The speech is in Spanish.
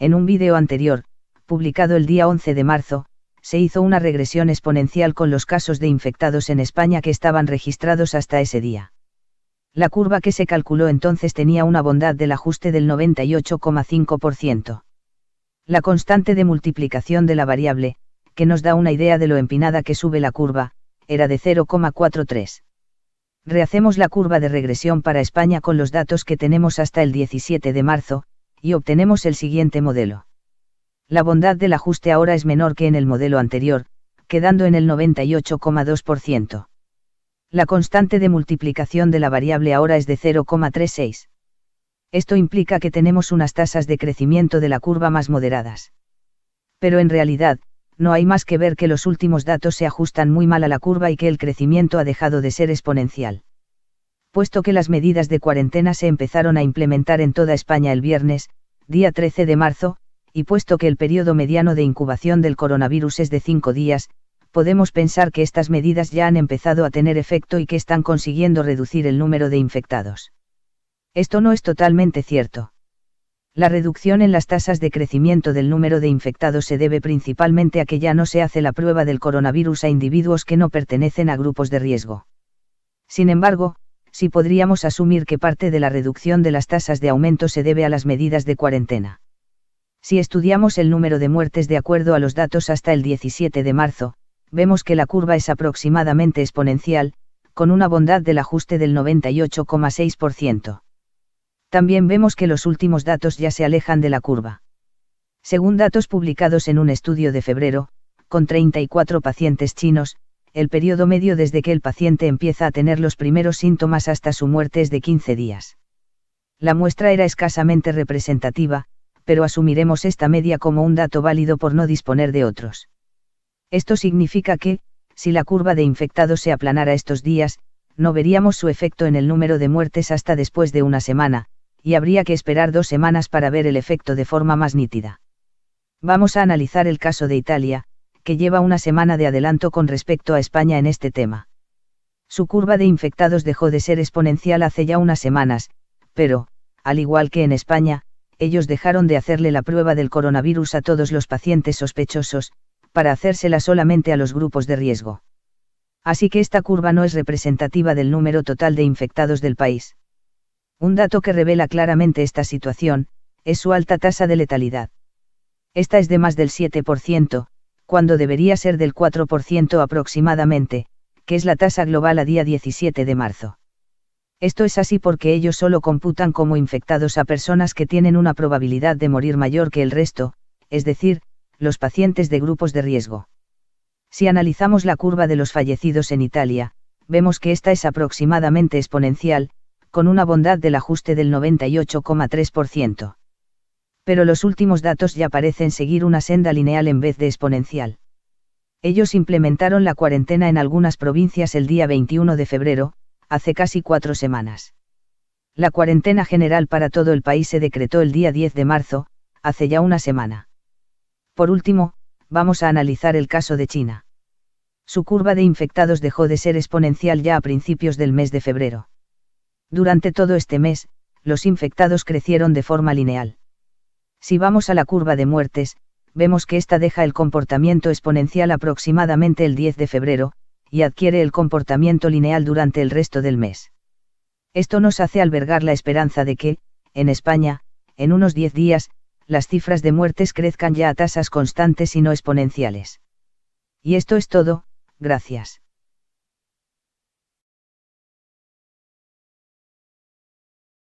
En un vídeo anterior, publicado el día 11 de marzo, se hizo una regresión exponencial con los casos de infectados en España que estaban registrados hasta ese día. La curva que se calculó entonces tenía una bondad del ajuste del 98,5%. La constante de multiplicación de la variable, que nos da una idea de lo empinada que sube la curva, era de 0,43. Rehacemos la curva de regresión para España con los datos que tenemos hasta el 17 de marzo, y obtenemos el siguiente modelo. La bondad del ajuste ahora es menor que en el modelo anterior, quedando en el 98,2%. La constante de multiplicación de la variable ahora es de 0,36. Esto implica que tenemos unas tasas de crecimiento de la curva más moderadas. Pero en realidad, no hay más que ver que los últimos datos se ajustan muy mal a la curva y que el crecimiento ha dejado de ser exponencial. Puesto que las medidas de cuarentena se empezaron a implementar en toda España el viernes, día 13 de marzo, y puesto que el periodo mediano de incubación del coronavirus es de 5 días, podemos pensar que estas medidas ya han empezado a tener efecto y que están consiguiendo reducir el número de infectados. Esto no es totalmente cierto. La reducción en las tasas de crecimiento del número de infectados se debe principalmente a que ya no se hace la prueba del coronavirus a individuos que no pertenecen a grupos de riesgo. Sin embargo, sí podríamos asumir que parte de la reducción de las tasas de aumento se debe a las medidas de cuarentena. Si estudiamos el número de muertes de acuerdo a los datos hasta el 17 de marzo, vemos que la curva es aproximadamente exponencial, con una bondad del ajuste del 98,6%. También vemos que los últimos datos ya se alejan de la curva. Según datos publicados en un estudio de febrero, con 34 pacientes chinos, el periodo medio desde que el paciente empieza a tener los primeros síntomas hasta su muerte es de 15 días. La muestra era escasamente representativa, pero asumiremos esta media como un dato válido por no disponer de otros. Esto significa que, si la curva de infectados se aplanara estos días, no veríamos su efecto en el número de muertes hasta después de una semana, y habría que esperar 2 semanas para ver el efecto de forma más nítida. Vamos a analizar el caso de Italia, que lleva una semana de adelanto con respecto a España en este tema. Su curva de infectados dejó de ser exponencial hace ya unas semanas, pero, al igual que en España, ellos dejaron de hacerle la prueba del coronavirus a todos los pacientes sospechosos, para hacérsela solamente a los grupos de riesgo. Así que esta curva no es representativa del número total de infectados del país. Un dato que revela claramente esta situación, es su alta tasa de letalidad. Esta es de más del 7%, cuando debería ser del 4% aproximadamente, que es la tasa global a día 17 de marzo. Esto es así porque ellos solo computan como infectados a personas que tienen una probabilidad de morir mayor que el resto, es decir, los pacientes de grupos de riesgo. Si analizamos la curva de los fallecidos en Italia, vemos que esta es aproximadamente exponencial, con una bondad del ajuste del 98,3%. Pero los últimos datos ya parecen seguir una senda lineal en vez de exponencial. Ellos implementaron la cuarentena en algunas provincias el día 21 de febrero, hace casi 4 semanas. La cuarentena general para todo el país se decretó el día 10 de marzo, hace ya una semana. Por último, vamos a analizar el caso de China. Su curva de infectados dejó de ser exponencial ya a principios del mes de febrero. Durante todo este mes, los infectados crecieron de forma lineal. Si vamos a la curva de muertes, vemos que esta deja el comportamiento exponencial aproximadamente el 10 de febrero, y adquiere el comportamiento lineal durante el resto del mes. Esto nos hace albergar la esperanza de que, en España, en unos 10 días, las cifras de muertes crezcan ya a tasas constantes y no exponenciales. Y esto es todo, gracias.